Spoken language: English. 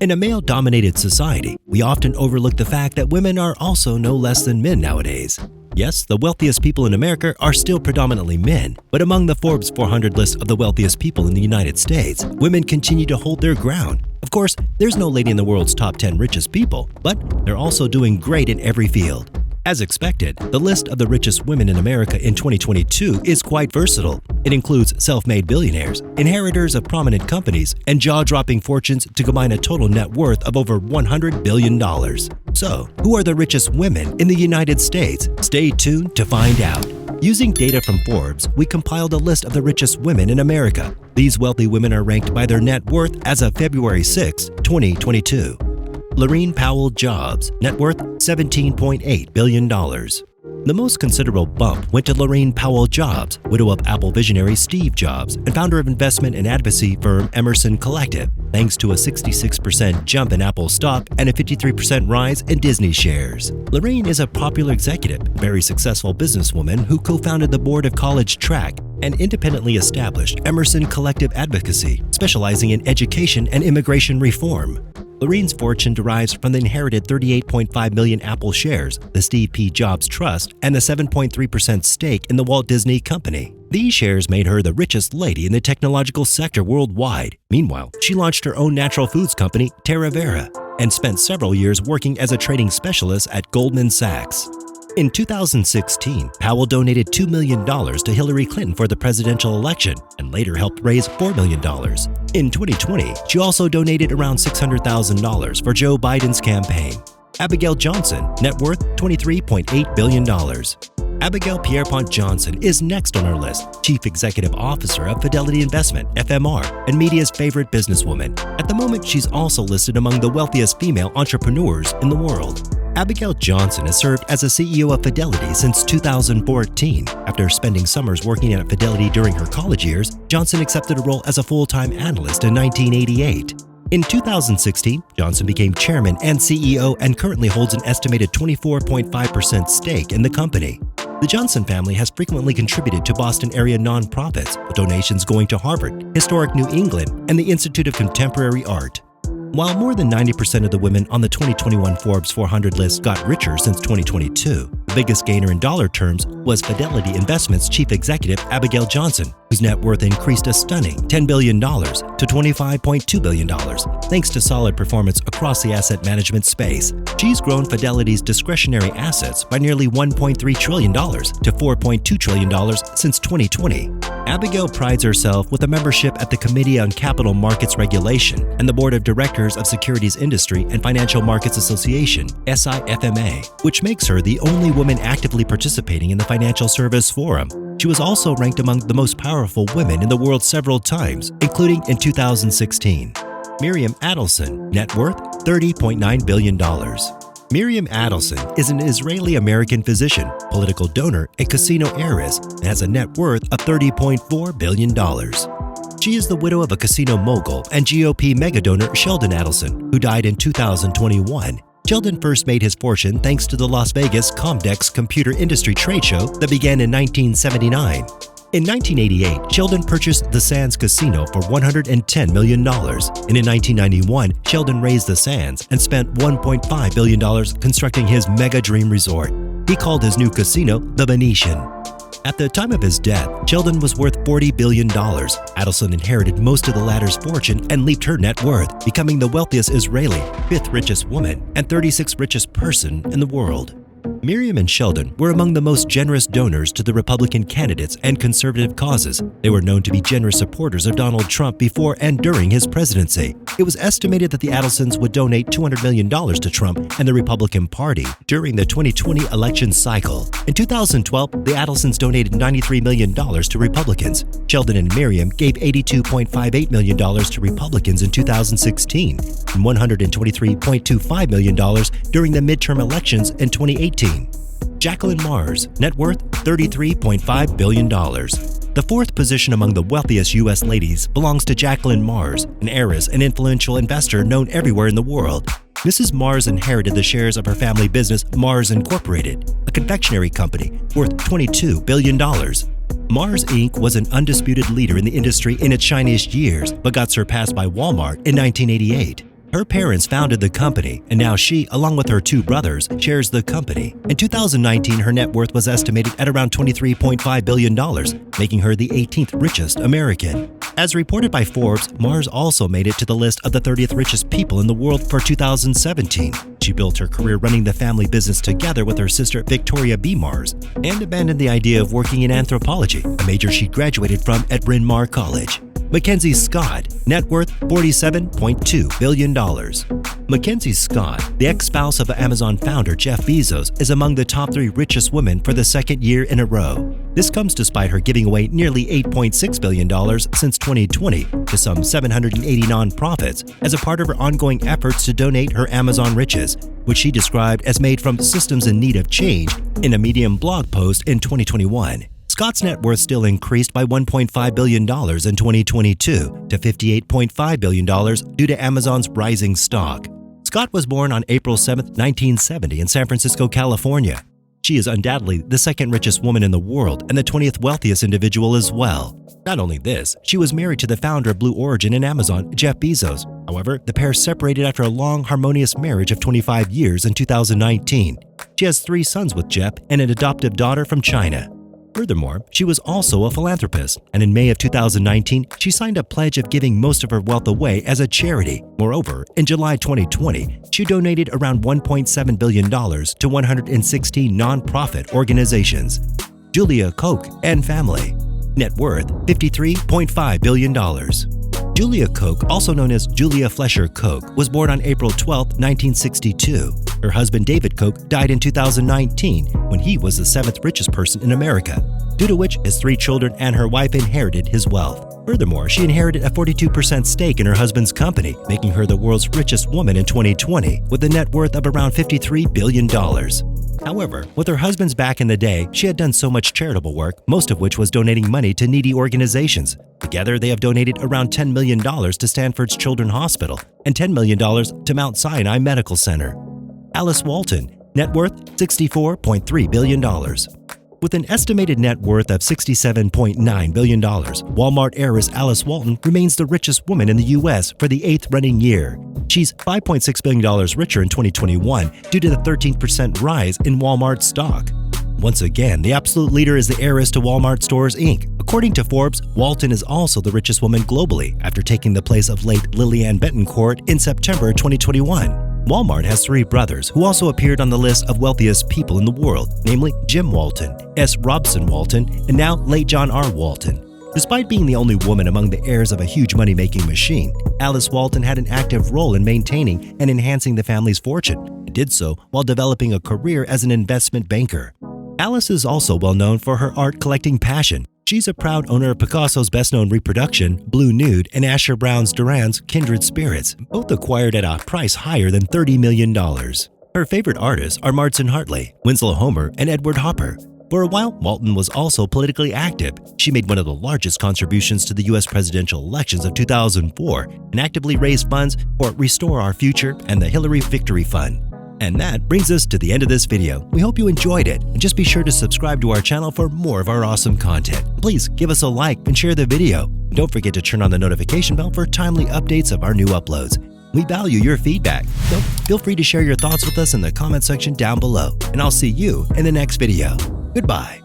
In a male-dominated society, we often overlook the fact that women are also no less than men nowadays. Yes, the wealthiest people in America are still predominantly men, but among the Forbes 400 list of the wealthiest people in the United States, women continue to hold their ground. Of course, there's no lady in the world's top 10 richest people, but they're also doing great in every field. As expected, the list of the richest women in America in 2022 is quite versatile. It includes self-made billionaires, inheritors of prominent companies, and jaw-dropping fortunes to combine a total net worth of over $100 billion. So, who are the richest women in the United States? Stay tuned to find out. Using data from Forbes, we compiled a list of the richest women in America. These wealthy women are ranked by their net worth as of February 6, 2022. Laurene Powell Jobs, net worth $17.8 billion. The most considerable bump went to Laurene Powell Jobs, widow of Apple visionary Steve Jobs and founder of investment and advocacy firm Emerson Collective, thanks to a 66% jump in Apple stock and a 53% rise in Disney shares. Laurene is a popular executive, very successful businesswoman who co-founded the board of College Track and independently established Emerson Collective Advocacy, specializing in education and immigration reform. Laurene's fortune derives from the inherited 38.5 million Apple shares, the Steve P. Jobs Trust, and the 7.3% stake in the Walt Disney Company. These shares made her the richest lady in the technological sector worldwide. Meanwhile, she launched her own natural foods company, Terra Vera, and spent several years working as a trading specialist at Goldman Sachs. In 2016, Powell donated $2 million to Hillary Clinton for the presidential election and later helped raise $4 million. In 2020, she also donated around $600,000 for Joe Biden's campaign. Abigail Johnson, net worth $23.8 billion. Abigail Pierpont Johnson is next on our list, Chief Executive Officer of Fidelity Investment, FMR, and media's favorite businesswoman. At the moment, she's also listed among the wealthiest female entrepreneurs in the world. Abigail Johnson has served as a CEO of Fidelity since 2014. After spending summers working at Fidelity during her college years, Johnson accepted a role as a full-time analyst in 1988. In 2016, Johnson became chairman and CEO and currently holds an estimated 24.5% stake in the company. The Johnson family has frequently contributed to Boston area nonprofits, with donations going to Harvard, Historic New England, and the Institute of Contemporary Art. While more than 90% of the women on the 2021 Forbes 400 list got richer since 2022, the biggest gainer in dollar terms was Fidelity Investments chief executive Abigail Johnson, whose net worth increased a stunning $10 billion to $25.2 billion, thanks to solid performance across the asset management space. She's grown Fidelity's discretionary assets by nearly $1.3 trillion to $4.2 trillion since 2020. Abigail prides herself with a membership at the Committee on Capital Markets Regulation and the Board of Directors of Securities Industry and Financial Markets Association, SIFMA, which makes her the only woman actively participating in the Financial Service Forum. She was also ranked among the most powerful women in the world several times, including in 2016. Miriam Adelson, net worth $30.9 billion. Miriam Adelson is an Israeli-American physician, political donor, and casino heiress and has a net worth of $30.4 billion. She is the widow of a casino mogul and GOP megadonor Sheldon Adelson, who died in 2021. Sheldon first made his fortune thanks to the Las Vegas Comdex computer industry trade show that began in 1979. In 1988, Sheldon purchased the Sands Casino for $110 million, and in 1991, Sheldon raised the Sands and spent $1.5 billion constructing his mega dream resort. He called his new casino the Venetian. At the time of his death, Sheldon was worth $40 billion. Adelson inherited most of the latter's fortune and leaped her net worth, becoming the wealthiest Israeli, 5th richest woman, and 36th richest person in the world. Miriam and Sheldon were among the most generous donors to the Republican candidates and conservative causes. They were known to be generous supporters of Donald Trump before and during his presidency. It was estimated that the Adelsons would donate $200 million to Trump and the Republican Party during the 2020 election cycle. In 2012, the Adelsons donated $93 million to Republicans. Sheldon and Miriam gave $82.58 million to Republicans in 2016 and $123.25 million during the midterm elections in 2018. Jacqueline Mars, net worth $33.5 billion. The fourth position among the wealthiest U.S. ladies belongs to Jacqueline Mars, an heiress and influential investor known everywhere in the world. Mrs. Mars inherited the shares of her family business Mars Incorporated, a confectionery company worth $22 billion. Mars Inc. was an undisputed leader in the industry in its shiniest years, but got surpassed by Walmart in 1988. Her parents founded the company, and now she, along with her two brothers, shares the company. In 2019, her net worth was estimated at around $23.5 billion, making her the 18th richest American. As reported by Forbes, Mars also made it to the list of the 30th richest people in the world for 2017. She built her career running the family business together with her sister Victoria B. Mars, and abandoned the idea of working in anthropology, a major she graduated from at Bryn Mawr College. Mackenzie Scott, net worth $47.2 billion. Mackenzie Scott, the ex-spouse of Amazon founder Jeff Bezos, is among the top 3 richest women for the second year in a row. This comes despite her giving away nearly $8.6 billion since 2020 to some 780 nonprofits as a part of her ongoing efforts to donate her Amazon riches, which she described as made from systems in need of change in a Medium blog post in 2021. Scott's net worth still increased by $1.5 billion in 2022 to $58.5 billion due to Amazon's rising stock. Scott was born on April 7, 1970 in San Francisco, California. She is undoubtedly the second richest woman in the world and the 20th wealthiest individual as well. Not only this, she was married to the founder of Blue Origin and Amazon, Jeff Bezos. However, the pair separated after a long, harmonious marriage of 25 years in 2019. She has 3 sons with Jeff and an adoptive daughter from China. Furthermore, she was also a philanthropist, and in May of 2019, she signed a pledge of giving most of her wealth away as a charity. Moreover, in July 2020, she donated around $1.7 billion to 116 nonprofit organizations. Julia Koch and family. Net worth $53.5 billion. Julia Koch, also known as Julia Flesher Koch, was born on April 12, 1962. Her husband David Koch died in 2019 when he was the 7th richest person in America, due to which his 3 children and her wife inherited his wealth. Furthermore, she inherited a 42% stake in her husband's company, making her the world's richest woman in 2020 with a net worth of around $53 billion. However, with her husband's back in the day, she had done so much charitable work, most of which was donating money to needy organizations. Together, they have donated around $10 million to Stanford's Children's Hospital and $10 million to Mount Sinai Medical Center. Alice Walton, net worth $64.3 billion. With an estimated net worth of $67.9 billion, Walmart heiress Alice Walton remains the richest woman in the U.S. for the 8th running year. She's $5.6 billion richer in 2021 due to the 13% rise in Walmart stock. Once again, the absolute leader is the heiress to Walmart Stores, Inc. According to Forbes, Walton is also the richest woman globally after taking the place of late Lillian Bettencourt in September 2021. Walmart has 3 brothers who also appeared on the list of wealthiest people in the world, namely Jim Walton, S. Robson Walton, and now late John R. Walton. Despite being the only woman among the heirs of a huge money-making machine, Alice Walton had an active role in maintaining and enhancing the family's fortune, and did so while developing a career as an investment banker. Alice is also well known for her art collecting passion. She's a proud owner of Picasso's best-known reproduction, Blue Nude, and Asher Brown's Duran's Kindred Spirits, both acquired at a price higher than $30 million. Her favorite artists are Marston Hartley, Winslow Homer, and Edward Hopper. For a while, Walton was also politically active. She made one of the largest contributions to the U.S. presidential elections of 2004 and actively raised funds for Restore Our Future and the Hillary Victory Fund. And that brings us to the end of this video. We hope you enjoyed it, and just be sure to subscribe to our channel for more of our awesome content. Please give us a like and share the video. Don't forget to turn on the notification bell for timely updates of our new uploads. We value your feedback, so feel free to share your thoughts with us in the comment section down below, and I'll see you in the next video. Goodbye.